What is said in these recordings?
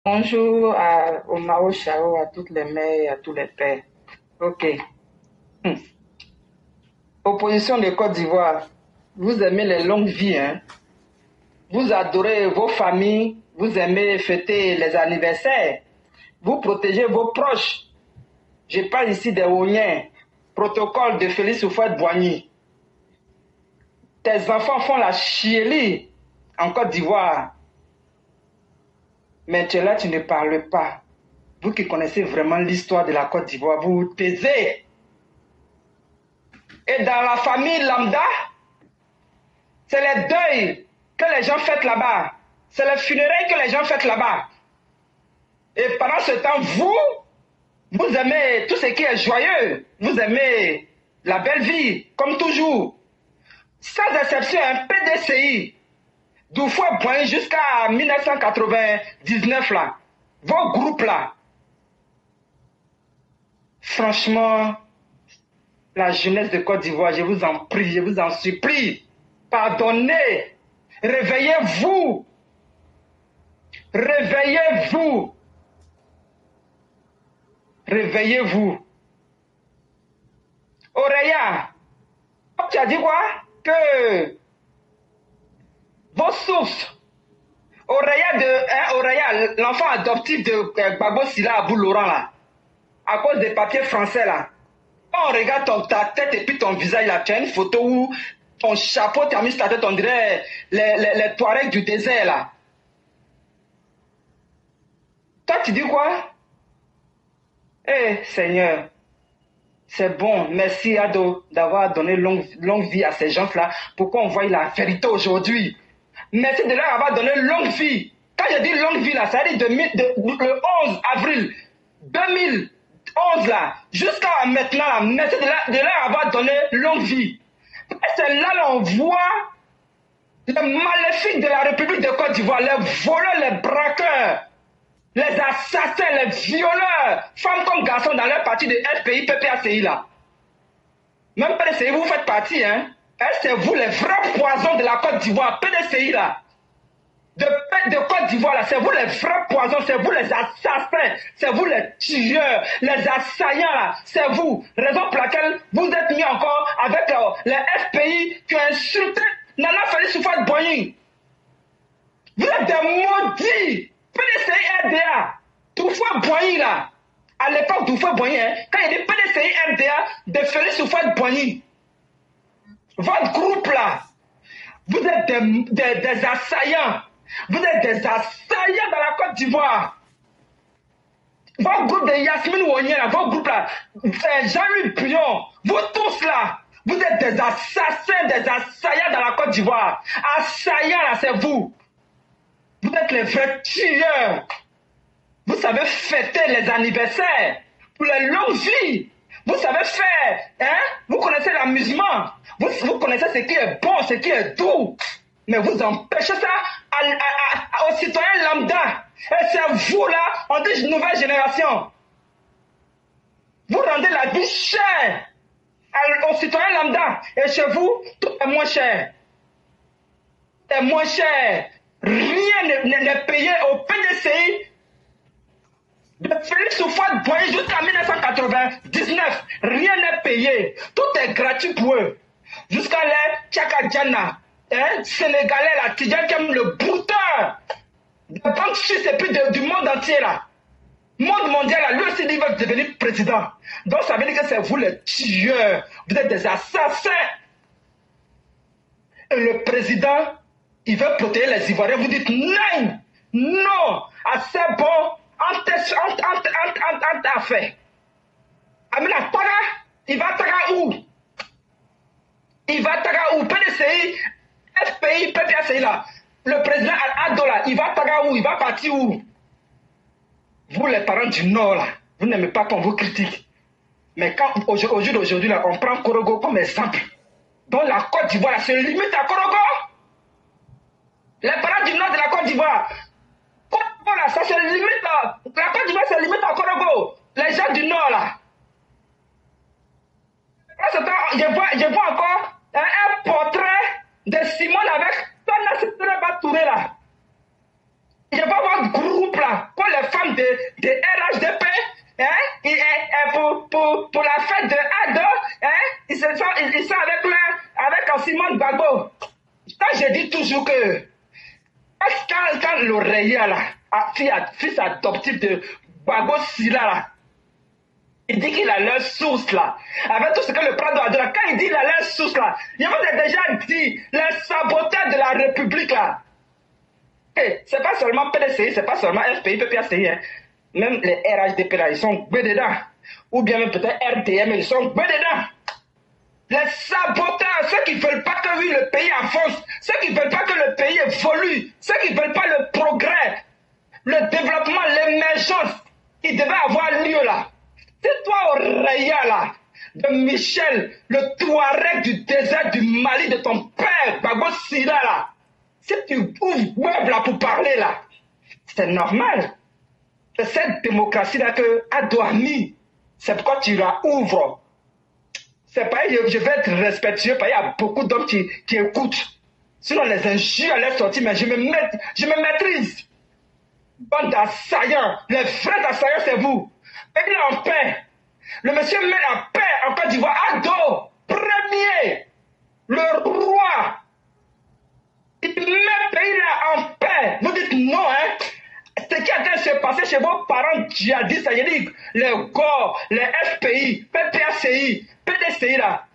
Bonjour au Mao Chao, à toutes les mères et à tous les pères. Ok. Hmm. Opposition de Côte d'Ivoire. Vous aimez les longues vies, hein? Vous adorez vos familles, vous aimez fêter les anniversaires, vous protégez vos proches. Je parle ici des Ouniens. Protocole de Félix Houphouët-Boigny. Tes enfants font la chiélie en Côte d'Ivoire. Mais tu es là, tu ne parles pas. Vous qui connaissez vraiment l'histoire de la Côte d'Ivoire, vous vous taisez. Et dans la famille lambda, c'est les deuils que les gens fêtent là-bas. C'est les funérailles que les gens fêtent là-bas. Et pendant ce temps, vous aimez tout ce qui est joyeux. Vous aimez la belle vie, comme toujours. Sans exception, un PDCI, d'Houphouët-Boigny jusqu'à 1999 là. Vos groupes là. Franchement, la jeunesse de Côte d'Ivoire, je vous en prie, je vous en supplie. Pardonnez. Réveillez-vous. Réveillez-vous. Réveillez-vous. Auréa, tu as dit quoi? Que vos sources, Auréa, l'enfant adoptif de Gbagbo Sila Abou Laurent là, à cause des papiers français là. Quand on regarde ta tête et puis ton visage là, tu as une photo où ton chapeau t'a mis sur ta tête, on dirait les Touaregs du désert là. Toi, tu dis quoi? Eh, Seigneur, c'est bon. Merci, Ado, d'avoir donné longue vie à ces gens-là pour qu'on voie la vérité aujourd'hui. Merci de leur avoir donné longue vie. Quand je dis longue vie, là, ça veut dire le 11 avril 2011, là, jusqu'à maintenant, là, merci de leur avoir donné longue vie. Et c'est là qu'on voit les maléfiques de la République de Côte d'Ivoire, les voleurs, les braqueurs, les assassins, les violeurs, femmes comme garçons dans leur parti de FPI, PPACI là. Même PDCI, vous faites partie, hein. C'est vous les vrais poisons de la Côte d'Ivoire, PDCI là. De Côte d'Ivoire là, c'est vous les vrais poisons, c'est vous les assassins, c'est vous les tueurs, les assaillants là, c'est vous. Raison pour laquelle vous êtes mis encore avec les FPI qui ont insulté Nana Félix Houphouët-Boigny. Vous êtes des maudits. PDCI RDA, Houphouët-Boigny là, à l'époque d'Houphouët-Boigny, hein, quand il y a des PDCI RDA de Félix Houphouët-Boigny, votre groupe là, vous êtes des assaillants. Vous êtes des assaillants dans la Côte d'Ivoire. Votre groupe de Yasmine Ouonier, là, votre groupe là, Jean-Louis Pion, vous tous là, vous êtes des assassins, des assaillants dans la Côte d'Ivoire. Assaillants là, c'est vous. Vous êtes les vrais tueurs. Vous savez fêter les anniversaires pour les longues vies. Vous savez faire, hein? Vous connaissez l'amusement. Vous connaissez ce qui est bon, ce qui est doux. Mais vous empêchez ça aux citoyens lambda. Et c'est vous là, on dit nouvelle génération. Vous rendez la vie chère aux citoyens lambda. Et chez vous, tout est moins cher. Tout est moins cher. Rien n'est payé au PDCI. De Félix Houphouët-Boigny jusqu'à 1999, rien n'est payé. Tout est gratuit pour eux. Jusqu'à les Tchakadjana, Sénégalais, là, qui aiment le brouteur de banque suisse et puis du monde entier, là. Monde mondial, là, lui aussi, il veut devenir président. Donc, ça veut dire que c'est vous les tueurs. Vous êtes des assassins. Et le président, il veut protéger les Ivoiriens. Vous dites non, non, assez bon. En fait. Amina Taga, il va Taga où? Il va Taga où? PDCI, FPI, PPACI là. Le président Ado là, il va Taga où? Il va partir où? Vous les parents du Nord là, vous n'aimez pas qu'on vous critique. Mais quand au jour d'aujourd'hui là, on prend Korogo comme exemple. Donc la Côte d'Ivoire là, se limite à Korogo. Les parents du Nord de la Côte d'Ivoire. Voilà, ça se limite là. La Côte d'Ivoire se limite à Korogo. Les gens du Nord là. Je vois encore un portrait de Simone avec Tona Touré là. Je vais voir groupe là, pour les femmes de RHDP, hein, pour la fête de Ado, hein, ils sont avec Simone Gbagbo. Quand je dis toujours que, quand l'oreiller là, fils adoptif de Gbagbo Sila là, il dit qu'il a leur source là. Avec tout ce que le Prado a dit là, quand il dit qu'il a leur source là, il vous a déjà dit, les saboteurs de la République là. Hey, c'est pas seulement PDCI, c'est pas seulement FPI, PPACI, hein. Même les RHDP là, ils sont gbés dedans. Ou bien même peut-être RTM, ils sont gbés dedans. Les saboteurs, ceux qui ne veulent pas que oui, le pays avance, ceux qui ne veulent pas que le pays évolue, ceux qui ne veulent pas le progrès, le développement, l'émergence qui devait avoir lieu là. C'est toi, Oreya là, de Michel, le Touareg du désert du Mali de ton père, Gbagbo Sila là. Si tu ouvres web là pour parler là, c'est normal. C'est cette démocratie là que Ado a mis. C'est pourquoi tu la ouvres. C'est pas, je vais être respectueux, parce qu'il y a beaucoup d'hommes qui écoutent. Sinon les injures allaient sortir, mais je me maîtrise. Bande d'assaillants, les vrais assaillants c'est vous. Mettez en paix. Le monsieur met la paix en Côte d'Ivoire. Ado, premier, le roi. Il met le pays là en paix. Vous dites non, hein? Ce qui est en train de se passer chez vos parents djihadistes, c'est-à-dire les GOR, les FPI, PPACI, PDCI là.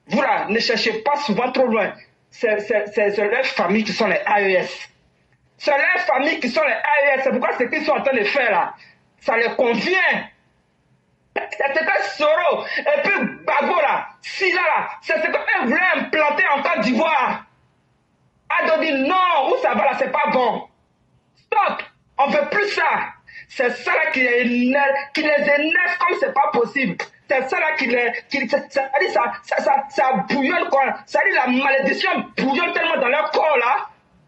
Vous là, ne cherchez pas souvent trop loin. C'est les familles qui sont les AES. C'est les familles qui sont les AES. C'est pourquoi ce qu'ils sont en train de faire là, ça les convient. C'est ce que Soro et puis Gbagbo là, Sila là, c'est ce qu'eux voulaient implanter en Côte d'Ivoire. Ado dit non, où ça va là, c'est pas bon. Stop, on veut plus ça. C'est ça là qui les énerve comme c'est pas possible. C'est ça là ça bouillonne quoi. Ça dit la malédiction bouillonne tellement dans leur corps là.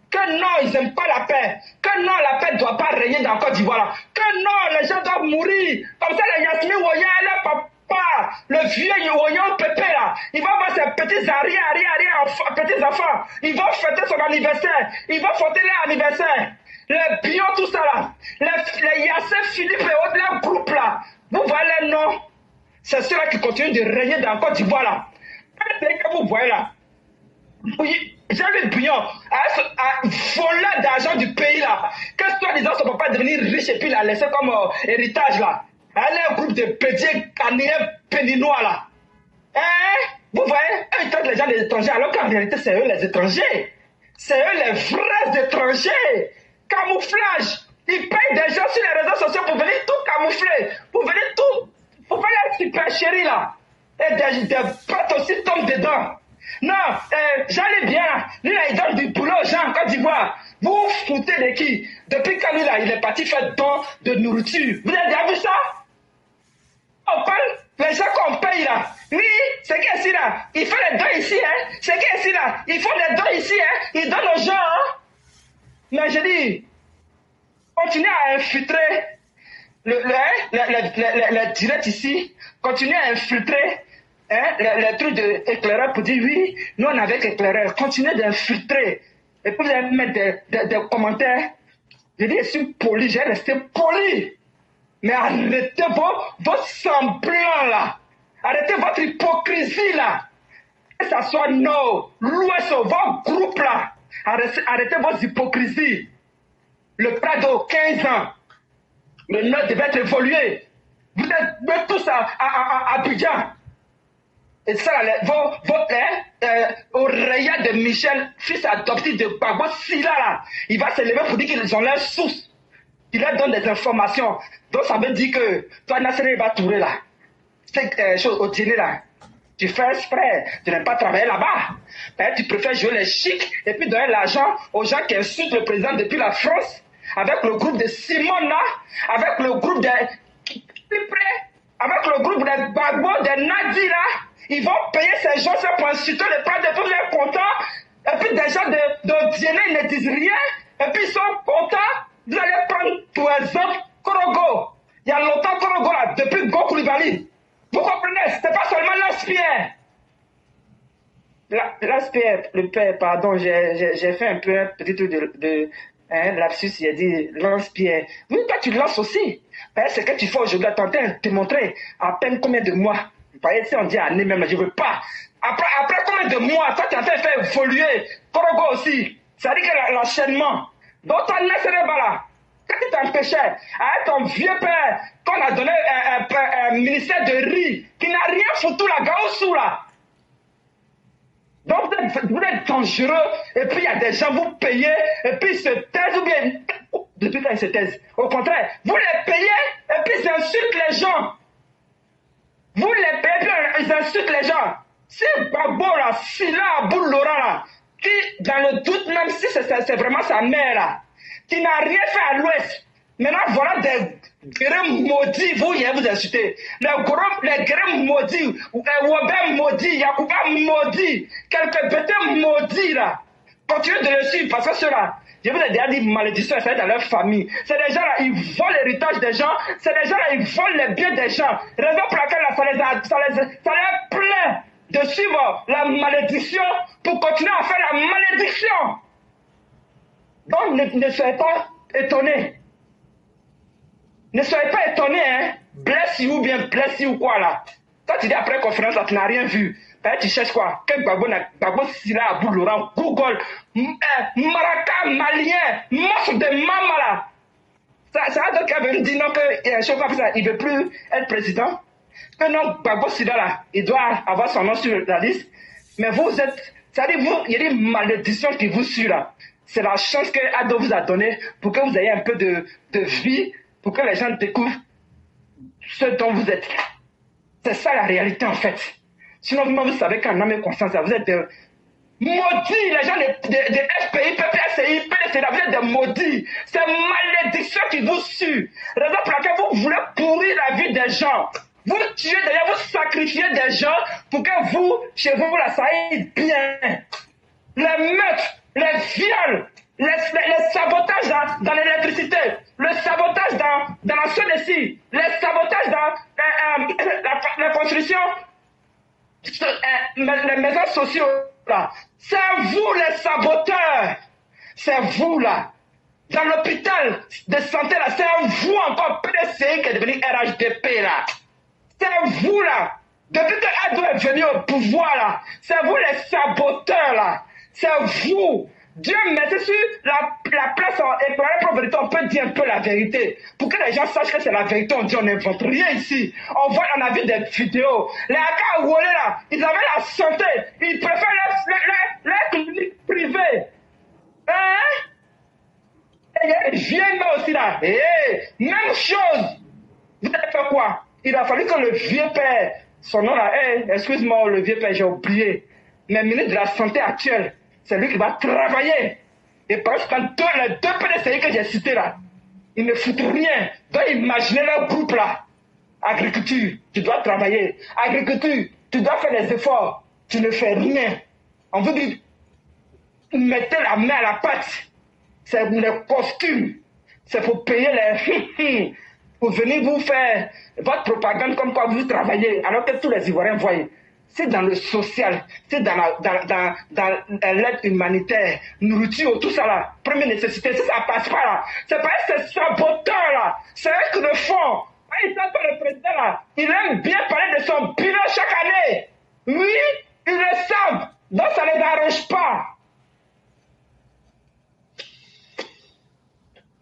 Que non, ils n'aiment pas la paix. Que non, la paix ne doit pas régner dans Côte d'Ivoire là. Que non, les gens doivent mourir. Comme ça, les Yasmine Woya et leur papa, le vieux Woyan Pépé là, il va voir ses petits petits-enfants. Ils vont fêter son anniversaire. Ils vont fêter leur anniversaire. Les Bion, tout ça là. Les Yassé Philippe et autres, leur groupe là. Vous voyez les noms. C'est ceux-là qui continuent de régner dans Côte d'Ivoire là. Qu'est-ce que vous voyez là? Oui, Jean-Luc Billon a volé d'argent du pays là. Que soi-disant son papa est devenu riche et puis l'a laissé comme héritage là. Elle est un groupe de petits Ghanéens péninois là. Hein? Vous voyez, ils traitent les gens des étrangers alors qu'en réalité c'est eux les étrangers. C'est eux les vrais étrangers. Camouflage. Ils payent des gens sur les réseaux sociaux pour venir tout camoufler. Pour venir tout. Pour faire la super chérie là. Et des potes aussi tombent dedans. Non, j'allais bien. Lui, là, il donne du boulot aux gens en Côte d'Ivoire. Vous vous foutez de qui? Depuis quand lui, là, il est parti faire don de nourriture. Vous avez déjà vu ça? On parle, les gens qu'on paye là. Oui, c'est qui ici là? Il fait les dons ici, hein? C'est qui ici là? Ils font les dons ici, hein? Ils donnent aux gens, hein? Mais je dis, continuez à infiltrer les directs ici. Continuez à infiltrer. Hein, les trucs d'éclaireur pour dire oui, nous on avait éclaireur. Continuez d'infiltrer. Et puis vous allez mettre des commentaires. Je dis, je suis poli, j'ai resté poli. Mais arrêtez vos semblants là. Arrêtez votre hypocrisie là. Que ça soit l'Ouest, vos groupes là. Arrêtez vos hypocrisies. Le Prado, 15 ans. Le Nord devait être évolué. Vous êtes tous à Abidjan. Et ça, Oreya de Michel, fils adoptif de Gbagbo Sila, là, il va se lever pour dire qu'ils ont leur source. Il leur donne des informations. Donc ça veut dire que toi, Nassere va tourner là. C'est chose au dîner là. Tu fais exprès, tu n'aimes pas travailler là-bas. Tu préfères jouer les chics et puis donner l'argent aux gens qui insultent le président depuis la France, avec le groupe de Simon là, avec le groupe de avec le groupe des Gbagbo, des Nadi là. Ils vont payer ces gens pour insulter les parents de tous les contents. Et puis des gens de Diéné, ils ne disent rien. Et puis ils sont contents. Vous allez prendre pour exemple Korogo. Il y a longtemps Korogo là, depuis Go Koulibaly. Vous comprenez? C'est pas seulement l'Aspierre. L'Aspierre, le père, pardon, j'ai fait un peu un petit truc Hein, lapsus, il a dit lance-pierre. Oui, toi, tu lances aussi. Ce que tu fais aujourd'hui, attends, te montrer à peine combien de mois. Si on dit année même, je ne veux pas. Après combien de mois, toi, tu es en train de faire évoluer. Korogo aussi. C'est-à-dire que l'enchaînement. Donc, toi, laisse le là. Quand tu t'empêchais, avec ton vieux père, qu'on a donné un ministère de riz, qui n'a rien foutu la gaoussou là. Donc vous êtes dangereux, et puis il y a des gens, vous payez, et puis ils se taisent, ou bien, depuis quand ils se taisent. Au contraire, vous les payez, et puis ils insultent les gens. Vous les payez, puis ils insultent les gens. Si Babo là, Sila Aboul Laurent là, qui, dans le doute, même si c'est vraiment sa mère là, qui n'a rien fait à l'ouest, maintenant voilà des guerriers maudits, vous insultez. Les guerriers maudits, Wobin maudit, Yacouba maudit, quelques bêtés maudits là. Continuez de le suivre parce que ceux-là, je vous ai déjà dit malédiction, c'est dans leur famille. C'est des gens là, ils volent l'héritage des gens, c'est des gens là, ils volent les biens des gens. Raison pour laquelle là, ça les plaît de suivre la malédiction pour continuer à faire la malédiction. Donc ne soyez pas étonnés. Ne soyez pas étonnés, hein. Bless you ou bien bless you ou quoi là. Quand tu dis après conférence, là, tu n'as rien vu. Tu cherches quoi? Quel Gbagbo Sila Aboul Laurent, Google, Maraka, Malien, monstre de maman là. Ça a d'autres qui avaient dit non, qu'il y a un chef comme ça, il ne veut plus être président. Que non, Gbagbo Sila là, il doit avoir son nom sur la liste. Mais vous êtes, c'est-à-dire vous, il y a des malédictions qui vous suivent là. C'est la chance que Ado vous a donnée pour que vous ayez un peu de vie, pour que les gens découvrent ce dont vous êtes. C'est ça la réalité en fait. Sinon, vous savez qu'en âme et conscience, vous êtes des maudits. Les gens de FPI, PPSI, PDC, vous êtes des maudits. C'est malédiction qui vous suit. Raison pour laquelle vous voulez pourrir la vie des gens. Vous tuez d'ailleurs, vous sacrifiez des gens pour que vous, chez vous, là, ça aille bien. Les meurtres, les viols, les sabotages dans l'électricité, le sabotage dans la SONECI, les sabotages dans la construction, les maisons sociaux, là. C'est vous les saboteurs. C'est vous là. Dans l'hôpital de santé là, c'est vous encore PDCI qui est devenu RHDP là. C'est vous là. Depuis que Ado est venu au pouvoir là, c'est vous les saboteurs là. C'est vous. Dieu mettez sur la place éclairée pour vérité, on peut dire un peu la vérité. Pour que les gens sachent que c'est la vérité, on dit on n'invente rien ici. On a vu des vidéos. Les Aka Wole là, ils avaient la santé. Ils préfèrent leur clinique privée. Hein? Et viens là aussi là. Même chose. Vous avez fait quoi? Il a fallu que le vieux père, son nom là, excuse-moi le vieux père, j'ai oublié. Mais le ministre de la Santé actuel, c'est lui qui va travailler. Et parce que les deux PDCI que j'ai cités là, ils ne foutent rien. Donc imaginez leur groupe là. Agriculture, tu dois travailler. Agriculture, tu dois faire des efforts. Tu ne fais rien. On vous dit, mettez la main à la pâte. C'est les costumes. C'est pour payer les... pour venir vous faire votre propagande comme quoi vous travaillez. Alors que tous les Ivoiriens voient. C'est dans le social, c'est dans l'aide humanitaire, nourriture, tout ça là, première nécessité, ça passe pas là. C'est pas ces saboteurs là, c'est eux qui le font. Il sent que le président là, il aime bien parler de son bilan chaque année. Oui, ils le savent, donc ça ne les arrange pas.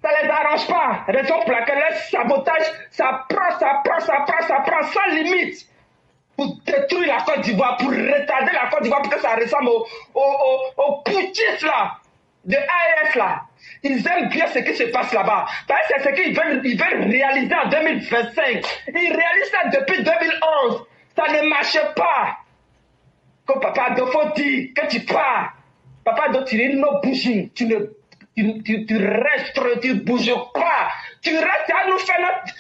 Ça ne les arrange pas. Raison pour laquelle le sabotage, ça prend sans limite. Pour détruire la Côte d'Ivoire, pour retarder la Côte d'Ivoire, pour que ça ressemble au putschistes là, de AES là. Ils aiment bien ce qui se passe là-bas. Parce que c'est ce qu'ils veulent réaliser en 2025. Ils réalisent ça depuis 2011. Ça ne marche pas. Comme Papa Adolfo dit que tu pars. Papa Adolfo, tu es nos bougies. Tu restes, tu ne bouges pas. Tu restes à nous faire notre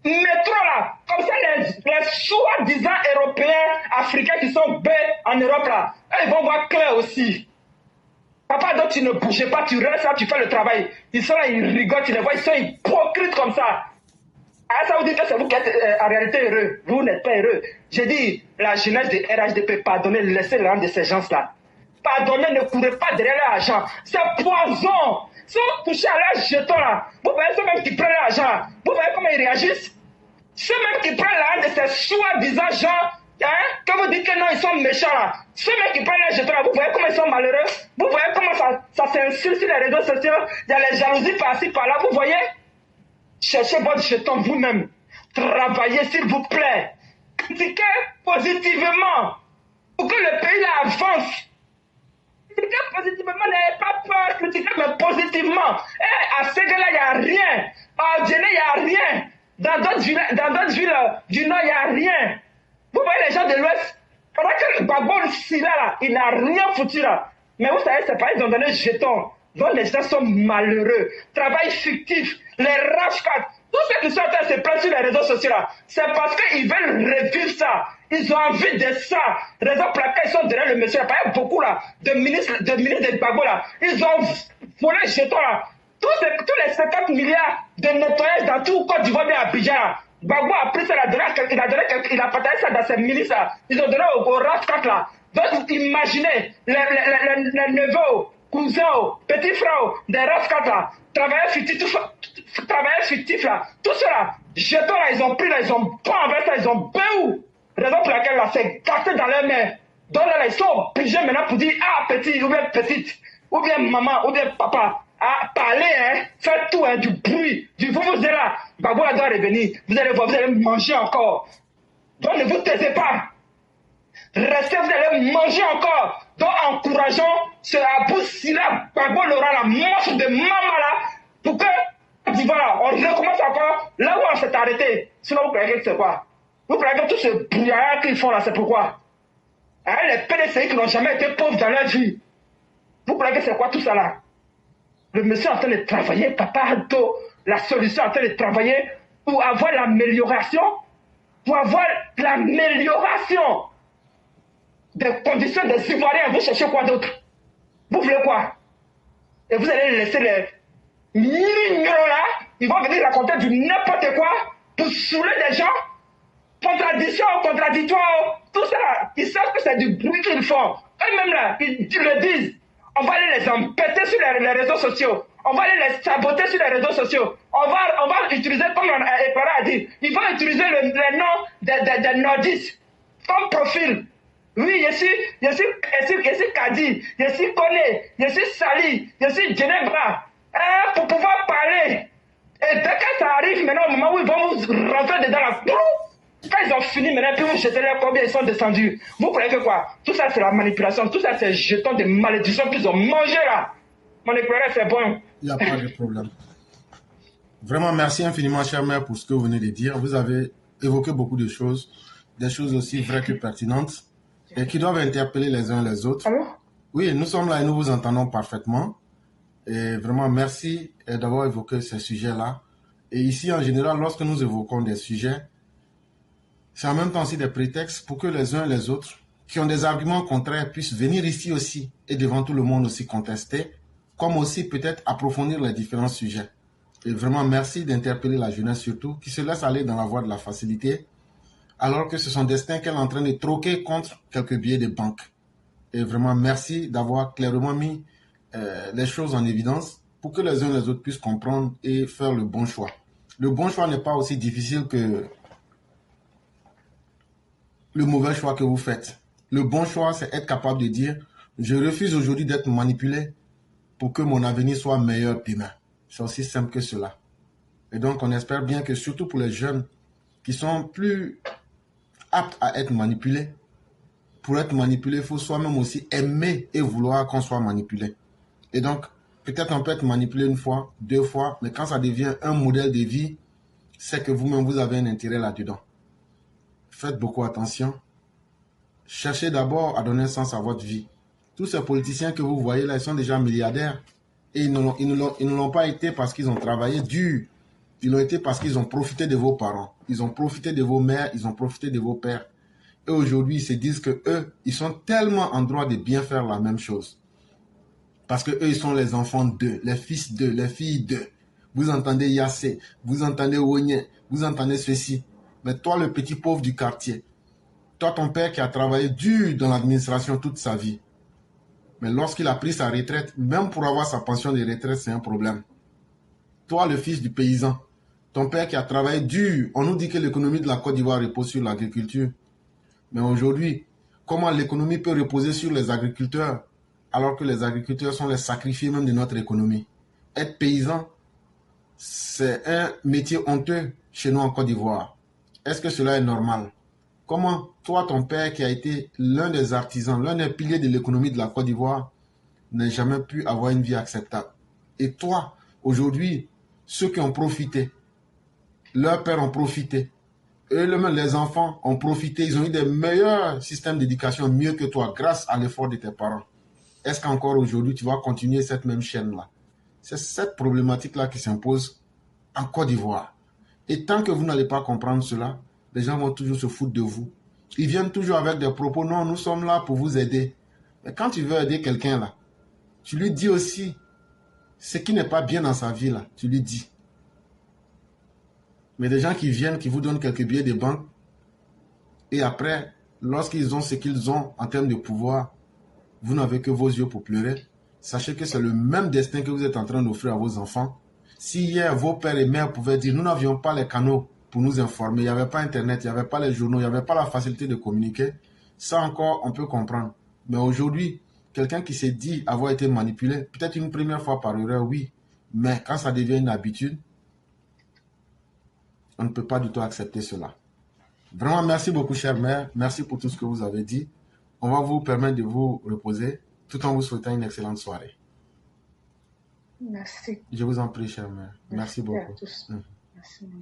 métro là. Comme ça, les soi-disant européens, africains qui sont bêtes en Europe là, ils vont voir clair aussi. Papa, donc tu ne bouges pas, tu restes là, tu fais le travail. Ils sont là, ils rigolent, tu les vois, ils sont hypocrites comme ça. Ah, ça vous dit que c'est vous qui êtes en réalité heureux. Vous n'êtes pas heureux. J'ai dit, la jeunesse de RHDP, pardonnez, laissez le rang de ces gens-là. Pardonnez, ne courez pas derrière l'argent. C'est poison. sont touchés à leur jeton là. Vous voyez ceux-mêmes qui prennent l'argent là. Vous voyez comment ils réagissent? Ceux-mêmes qui prennent l'argent de ces soi-disant gens, que vous dites que non, ils sont méchants là. Ceux-mêmes qui prennent leur jeton là, vous voyez comment ils sont malheureux? Vous voyez comment ça s'insulte sur les réseaux sociaux? Il y a les jalousies par-ci par-là, vous voyez? Cherchez votre jeton vous-même. Travaillez s'il vous plaît. Critiquez positivement pour que le pays là avance. Critiquez positivement, n'ayez pas peur, critiquez mais positivement. À Ségala, il n'y a rien. À Djéné, il n'y a rien. Dans d'autres villes du Nord, il n'y a rien. Vous voyez les gens de l'Ouest, pendant que le Gbagbo Silla là, il n'a rien foutu là. Mais vous savez, c'est pas, ils ont donné le jeton. Donc les gens sont malheureux. Travail fictif, les rafcats, tout ce qui sont en train de se plaindre sur les réseaux sociaux là, c'est parce qu'ils veulent revivre ça. Ils ont envie de ça. Raison pour laquelle ils sont derrière le monsieur. Il y a beaucoup là, de ministres de Gbagbo là. Ils ont volé le jeton là. Tous les 50 milliards de nettoyage dans tout Côte d'Ivoire et Abidjan là. Gbagbo a pris ça, il a partagé ça dans ses ministres là. Ils ont donné au rafcat là. Donc imaginez les neveux, cousins, petits frères des rafcats là. Travailleurs fictifs là. Tout cela, jetons là, ils ont pris là, ils ont pas envers ça, ils ont béou. Raison pour laquelle là, c'est gâté dans leurs mains. Donc là, ils sont obligés maintenant pour dire, ah, petit, ou bien petite, ou bien maman, ou bien papa, ah, parler, faites tout, du bruit, du là. Gbagbo doit revenir. Vous allez voir, vous allez manger encore. Donc ne vous taisez pas. Restez, vous allez manger encore. Donc encourageons ce Abou Silla, Gbagbo Laurent, la monstre de maman là, pour que, voilà, on recommence encore là où on s'est arrêté. Sinon, vous croyez que c'est quoi? Vous croyez que tout ce brouillard qu'ils font là, c'est pourquoi? Les PDCI qui n'ont jamais été pauvres dans leur vie. Vous croyez que c'est quoi tout ça là? Le monsieur est en train de travailler, Papa Ado, la solution est en train de travailler pour avoir l'amélioration, des conditions des Ivoiriens. Vous cherchez quoi d'autre? Vous voulez quoi? Et vous allez laisser les mignons là, ils vont venir raconter du n'importe quoi pour saouler des gens. Contradiction, contradictoire, tout ça là, ils savent que c'est du bruit qu'ils font. Eux-mêmes là, ils le disent. On va aller les empêter sur les réseaux sociaux. On va aller les saboter sur les réseaux sociaux. On va utiliser, comme Ekpara a dit, ils vont utiliser le nom des nordistes comme profil. Oui, je suis Kadi, je suis Kone, je suis Sali, je suis Genebra. Pour pouvoir parler. Et dès que ça arrive maintenant, au moment où ils vont vous rentrer dedans la... Quand ils ont fini maintenant, puis vous jetez leur combien ils sont descendus. Vous croyez que quoi? Tout ça c'est la manipulation, tout ça c'est jetons de malédiction qu'ils ont mangé là. Mon éclaireur c'est bon. Il n'y a pas de problème. Vraiment merci infiniment cher maire pour ce que vous venez de dire. Vous avez évoqué beaucoup de choses, des choses aussi vraies que pertinentes et qui doivent interpeller les uns les autres. Allô? Oui, nous sommes là et nous vous entendons parfaitement. Et vraiment merci d'avoir évoqué ces sujets-là. Et ici en général, lorsque nous évoquons des sujets, c'est en même temps aussi des prétextes pour que les uns et les autres qui ont des arguments contraires puissent venir ici aussi et devant tout le monde aussi contester, comme aussi peut-être approfondir les différents sujets. Et vraiment merci d'interpeller la jeunesse surtout, qui se laisse aller dans la voie de la facilité, alors que c'est son destin qu'elle est en train de troquer contre quelques billets de banque. Et vraiment merci d'avoir clairement mis les choses en évidence pour que les uns et les autres puissent comprendre et faire le bon choix. Le bon choix n'est pas aussi difficile que le mauvais choix que vous faites. Le bon choix, c'est être capable de dire « Je refuse aujourd'hui d'être manipulé pour que mon avenir soit meilleur demain. » C'est aussi simple que cela. Et donc, on espère bien que surtout pour les jeunes qui sont plus aptes à être manipulés, pour être manipulé, il faut soi-même aussi aimer et vouloir qu'on soit manipulé. Et donc, peut-être on peut être manipulé une fois, 2 fois, mais quand ça devient un modèle de vie, c'est que vous-même, vous avez un intérêt là-dedans. Faites beaucoup attention. Cherchez d'abord à donner un sens à votre vie. Tous ces politiciens que vous voyez là, ils sont déjà milliardaires. Et ils ne l'ont pas été parce qu'ils ont travaillé dur. Ils l'ont été parce qu'ils ont profité de vos parents. Ils ont profité de vos mères, ils ont profité de vos pères. Et aujourd'hui, ils se disent que eux, ils sont tellement en droit de bien faire la même chose. Parce que eux, ils sont les enfants d'eux, les fils d'eux, les filles d'eux. Vous entendez Yassé, vous entendez Wonye, vous entendez ceci. Mais toi, le petit pauvre du quartier, toi, ton père qui a travaillé dur dans l'administration toute sa vie, Mais lorsqu'il a pris sa retraite, même pour avoir sa pension de retraite, c'est un problème. Toi, le fils du paysan, ton père qui a travaillé dur, on nous dit que l'économie de la Côte d'Ivoire repose sur l'agriculture. Mais aujourd'hui, comment l'économie peut reposer sur les agriculteurs alors que les agriculteurs sont les sacrifiés même de notre économie? Être paysan, c'est un métier honteux chez nous en Côte d'Ivoire. Est-ce que cela est normal? Comment toi, ton père qui a été l'un des artisans, l'un des piliers de l'économie de la Côte d'Ivoire, n'a jamais pu avoir une vie acceptable? Et toi, aujourd'hui, ceux qui ont profité, leurs pères ont profité, eux-mêmes, les enfants ont profité, ils ont eu des meilleurs systèmes d'éducation, mieux que toi, grâce à l'effort de tes parents. Est-ce qu'encore aujourd'hui, tu vas continuer cette même chaîne-là? C'est cette problématique-là qui s'impose en Côte d'Ivoire. Et tant que vous n'allez pas comprendre cela, les gens vont toujours se foutre de vous. Ils viennent toujours avec des propos, non, nous sommes là pour vous aider. Mais quand tu veux aider quelqu'un là, tu lui dis aussi ce qui n'est pas bien dans sa vie là, tu lui dis. Mais des gens qui viennent, qui vous donnent quelques billets de banque, et après, lorsqu'ils ont ce qu'ils ont en termes de pouvoir, vous n'avez que vos yeux pour pleurer. Sachez que c'est le même destin que vous êtes en train d'offrir à vos enfants. Si hier, vos pères et mères pouvaient dire, nous n'avions pas les canaux pour nous informer, il n'y avait pas Internet, il n'y avait pas les journaux, il n'y avait pas la facilité de communiquer, ça encore, on peut comprendre. Mais aujourd'hui, quelqu'un qui s'est dit avoir été manipulé, peut-être une première fois par erreur, oui, mais quand ça devient une habitude, on ne peut pas du tout accepter cela. Vraiment, merci beaucoup, chère mère. Merci pour tout ce que vous avez dit. On va vous permettre de vous reposer tout en vous souhaitant une excellente soirée. Merci. Je vous en prie, chère mère. Merci beaucoup. À tous. Merci, mon